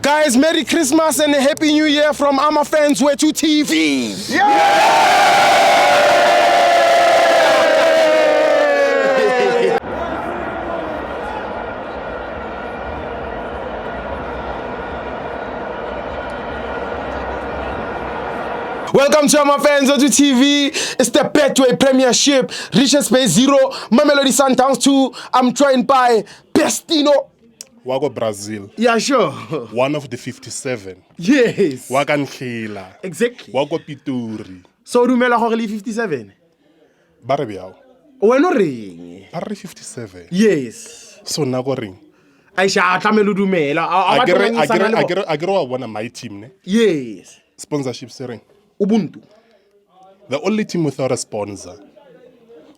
Guys, Merry Christmas and a Happy New Year from FANS Wethu TV. Welcome to FANS Wethu TV. It's the Betway Premiership. Richard Space 0, Mamelodi Sundowns 2. I'm joined by Bestino. Wago Brazil. Yeah, sure. One of the 57. Yes. Wagankhela. Exactly. Wago Pituri. So dumela gore le 57. Ba re biao. Wena ring. Ba re 57. Yes. So na go ring. Aisha tlamelo dumela. I get one of my team ne. Yes. Sponsorship sering. Ubuntu. The only team without a sponsor.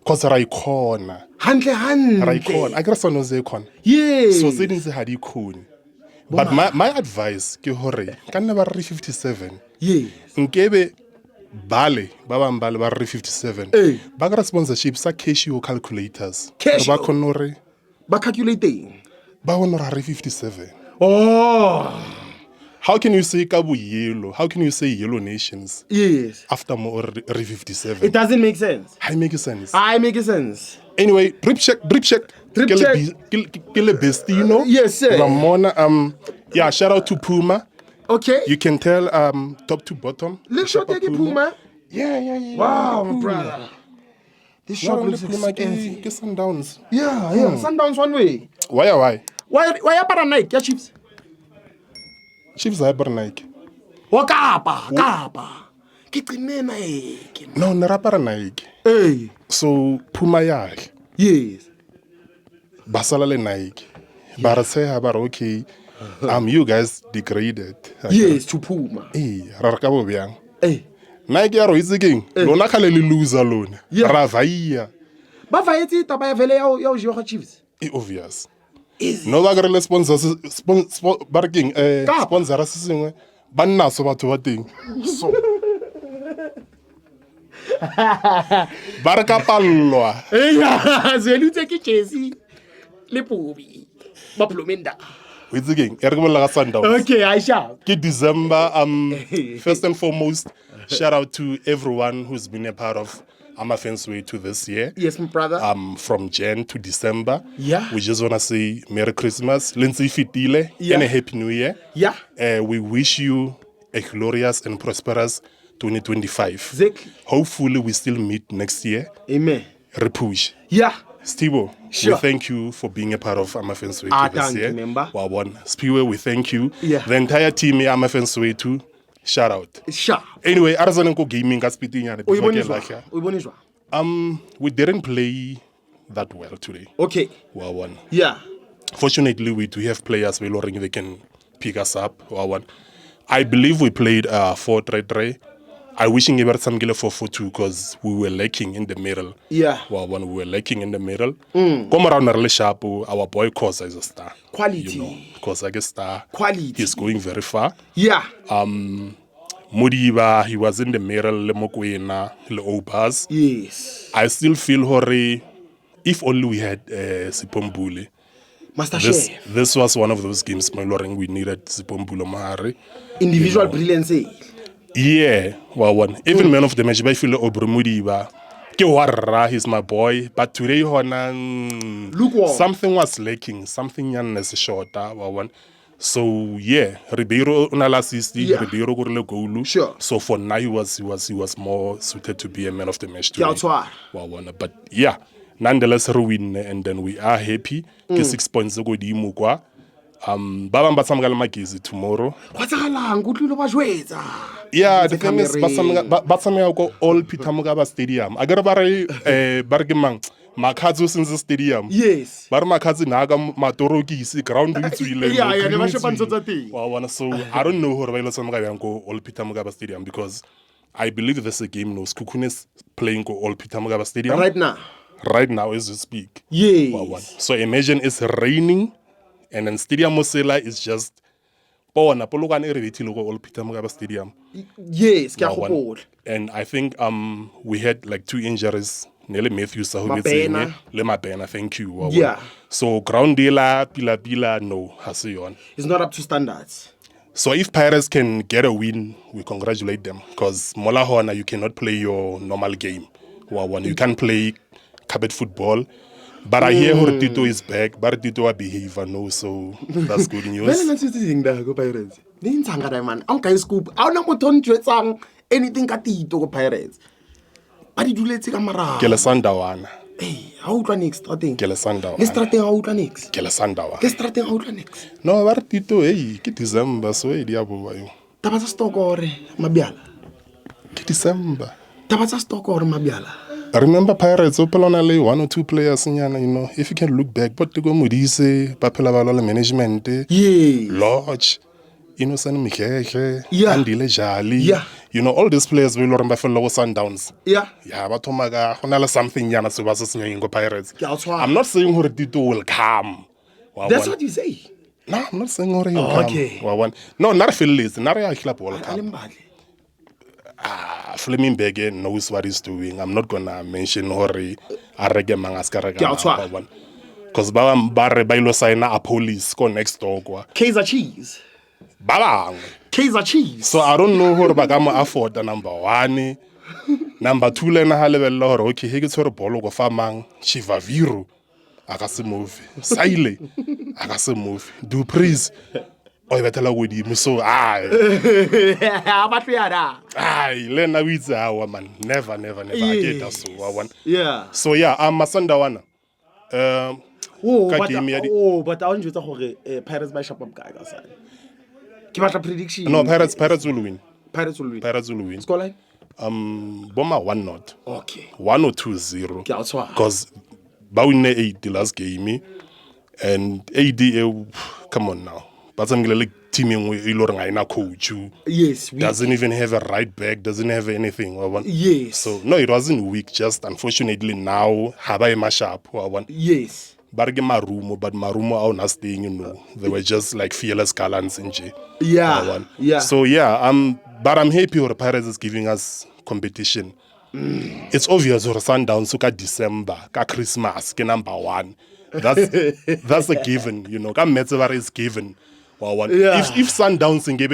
Cause Raikona. Handle. Raikona. I get some of the Yes. So they didn't say had ikon. But my advice ke hore can never re 57. Yes. Nkebe Bale, Baba Mbale, Barry 57. Bagra sponsorship, sa Casio calculators. Casio? Bakonore. Ba calculating. Bakonore 57. Oh. How can you say Kabu Yellow? How can you say Yellow Nations? Yes. After more re 57? It doesn't make sense. I make sense. I make sense. Anyway, drip check. Drip check. Kille Bestino. Yes, sir. Ramona, yeah, shout out to Puma. Okay. You can tell top to bottom. Let's show you Puma. Yeah. Wow, my brother. This shop looks expensive. Get Sundowns. Yeah. Sundowns one way. Why? Why are para Nike? Yeah, chips. Chiefs are Nike. Kapa. Kitimena Nike. No, narapara Nike. Hey. So Puma yake. Yes. Basala le Nike. Bara say about okay. You guys degraded. Yes, to Puma. Rarakabo biang. Hey. Nike yaro iziging. Lona khale le loser lona. Ravaiya. Ba vaetse taba ya vele ya o jwa Chiefs. Obvious. No ba gre sponsors barking sponsor a sengwe ba nna so batho ba teng. So Barka pallwa. Zelutse ke Chelsea le Pobi. Ba plomenda. Witsing e re go bolla ga Sundowns. Okay, Aisha. Ke December first and foremost shout out to everyone who's been a part of FANS Wethu this year. Yes, my brother. From Jan to December. Yeah. We just want to say Merry Christmas, Lindsay Fitile, and a Happy New Year. Yeah. We wish you a glorious and prosperous 2025. Exactly. Hopefully, we still meet next year. Amen. Repush. Yeah. Stibo, sure. We thank you for being a part of FANS Wethu this year. Spiwe, we thank you. Yeah. The entire team FANS Wethu. Shout out. Sure. Anyway, Arazanenko Gaming got speaking. We didn't play that well today. Okay. Wow. Yeah. Fortunately, we do have players they can pick us up. Wow. I believe we played 4-3-3. I wishing about some 4-4-2 because we were lacking in the middle. Yeah. Wow, we were lacking in the middle. Come around really sharp. Our boy Kosa is a star. Quality. You know, Kosa is a star. Quality. He's going very far. Yeah. Mudiba, he was in the middle, le Mokwena, le Obas. Yes. I still feel hore if only we had Sipombule. Master This was one of those games, my lord, we needed Sipombule Mahari. Individual brilliance. Yeah, even man of the match, I feel Obremudiba. He's my boy, but today something was lacking, something is shorter. So yeah, Ribeiro unalasisti, Ribeiro gorle goulu. Sure. So for now he was more suited to be a man of the match today. But yeah, nonetheless we win and then we are happy. 6 points go di mukwa. Baba batsamgala magizi tomorrow. Yeah, the thing is batsamga go all Peter Mugaba Stadium. Agara bare bargemang Makazu since the stadium. Yes. But Makazi Naga Matorogi is ground with So I don't know who will go all Peter Mugaba Stadium because I believe there's a game no Skukunes playing go all Peter Mugaba Stadium. Right now as we speak. Yes. So imagine it's raining and then Stadium Mosela is just all Peter Mugaba Stadium. Yes, and I think we had like 2 injuries. Nele Matthews Le Mapena, thank you. Yeah. So ground dealer, pila no, hasiyon. It's not up to standards. So if Pirates can get a win, we congratulate them because Mola Hona, you cannot play your normal game. You can't play carpet football. But I hear Tito is back, but Tito will behave, no, so that's good news. Pirates. Man. Scoop. Anything Tito Pirates. But you let's take a mara. Kelesandawana. Hey, how do next thing? Kelesandawana. Let's start how do next? Kelesandawana. Let's start how do next? No, but Tito, hey, get December, so hey, diabo. Tabasa stock or Mabiala. Get December. Tabasa stock or Mabiala. I remember Pirates open on only 1 or 2 players in Yana, you know. If you can look back, but to go Mudise, Papela Valola management, Lodge, Innocent Mikeke, Andile Jali, you know, all these players will remember for lower Sundowns. Yeah, but Tomaga, Honala something Yana Subasas Ningo Pirates. I'm not saying who Tito will come. That's what you say. No, I'm not saying who will come. Okay. No, not a Phillies, not a club will come. Fleming Bege knows what he's doing. I'm not gonna mention Hori Arege Mangaskaraga. Because Baba Barre Bailo Saina a police go next door. Kaiser Cheese. Babang. Kaiser Cheese. So I don't know who Bagama afford the number 1. Number 2 Lena Hallevel, okay, he gets her bolo go famang, Shiva Viru. Akase move. Saile. Akase move. Do please. Oh, you better with him. So, Lena with our man. Never. Yes. I get that. So, I want. Yeah. So, yeah, I'm a Sundawana. But I want you to talk Pirates by Shop guy. Give us a prediction. No, Pirates will win. Pirates will win. Scoreline? Bomber 1-0. Okay. 1 or 2-0. Because Bawine 8 the last game. And AD, come on now. But I'm like teaming with Iloranga coach. Yes, doesn't even have a right back, doesn't have anything. Yes. So no, it wasn't weak. Just unfortunately now Habai Mashap. Yes. But Marumo are not staying. You know, they were just like fearless Kalans in J. Yeah. Yeah. So yeah, but I'm happy the Pirates is giving us competition. It's obvious or Sundowns suka December, ka Christmas, ke number 1. That's a given. You know, ka Metzevar is given. If Sundowns and give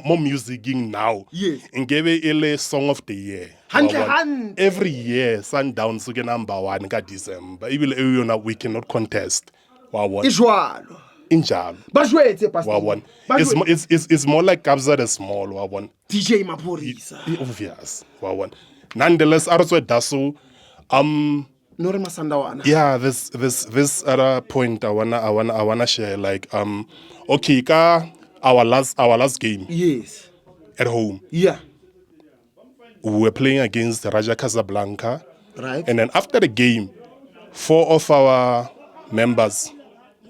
more music now, and give a song of the year. Every year, Sundowns get number 1 got December. Even we cannot contest. Israel. Injal. It's more like Kabza the Small. DJ Maporisa. Obvious. Nonetheless, also Dasu. Yeah, this other point I wanna share. Like okay, our last game. Yes. At home. Yeah. We were playing against Raja Casablanca. Right. And then after the game, 4 of our members,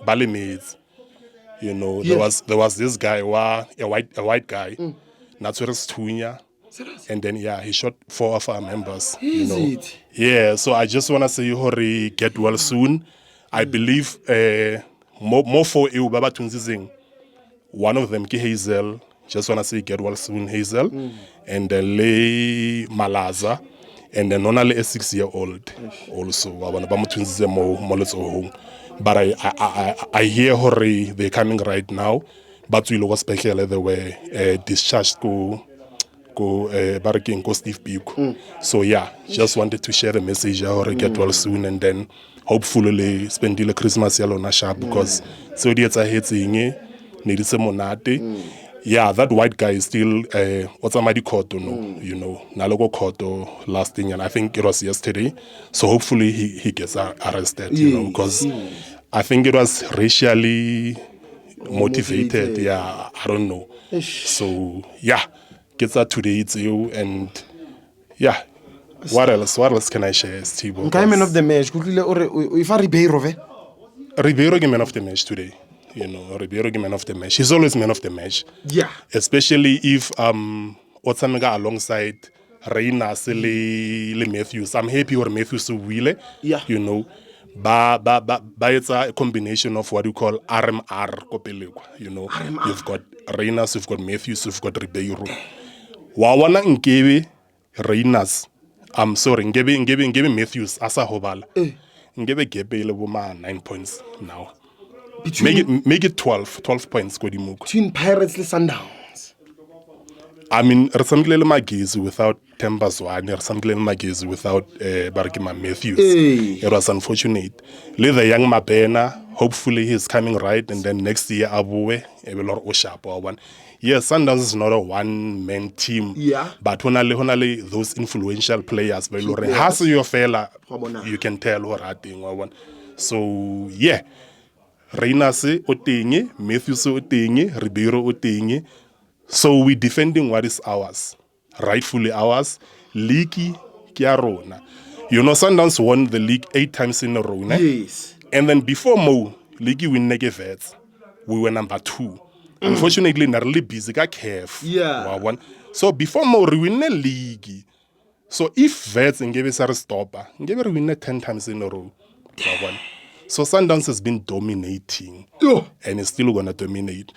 Bali mates, you know, there was this guy, a white guy, Natural Tunya. And then he shot 4 of our members. It? Yeah, so I just wanna say Hori get well soon. I believe more for you Baba Tunzizing. One of them Ki Hazel. Just wanna say get well soon, Hazel. And then Lay Malaza. And then only a 6-year-old also. I wanna Bama Tunzizing more. But I hear Hori they're coming right now. But we look special they were discharged go Steve Biko. So yeah, just wanted to share the message or get well soon and then hopefully spend the Christmas yellow na sharp because so it's a hit saying need some monate. Yeah, that white guy is still what's somebody caught you know, Nalogo caught last thing and I think it was yesterday. So hopefully he gets arrested, you know, because I think it was racially motivated. Yeah, I don't know. So yeah. Gets that today, it's you, and yeah. What else can I share, Steve? Man of the match. If I Ribeiro man of the match today. You know, Ribeiro man of the match. He's always man of the match. Yeah. Especially if Otsamega alongside Reina Sele Matthews. I'm happy or Matthews to Wheeler. Yeah. You know. It's a combination of what you call RMR. You know, RMR. You've got Reinas, you've got Matthews, you've got Ribeiro. Wawana ngebe Reinas. I'm sorry, ngebe Matthews asa hobala. Ngebe gebe le boma 9 points now. Make it 12 points between Pirates and Sundowns. I mean, Rasamgile Magezi without Tembazwane, Rasamgile Magezi without Barkima Matthews. It was unfortunate. The young Mabena, hopefully he's coming right, and then next year Abuwe, Ebelor Oshapo one. Yes, Sundowns is not a one-man team. Yeah. But honestly, those influential players, has your fella, you can tell what I think. So yeah. Reina se otenye, Matthew se otenye, Ribeiro otenye. So we defending what is ours, rightfully ours. League kiarona. You know, Sundowns won the league 8 times in a row. Ne? Yes. And then before Mo, league win Vets. We were number 2. Unfortunately, not really busy. Got careful. Yeah. So before Mo, we win the league. So if Vets and give us a stopper, give it win 10 times in a row. So Sundowns has been dominating, and it's still gonna dominate.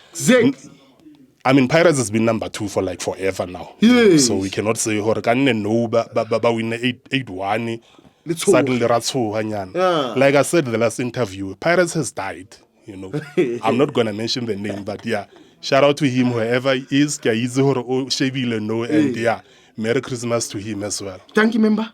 I mean, Pirates has been number 2 for like forever now. Yes. So we cannot say no, but win 8-1. Suddenly, like I said in the last interview, Pirates has died. You know, I'm not gonna mention the name, but yeah, shout out to him wherever he is. And yeah, Merry Christmas to him as well. Thank you, member.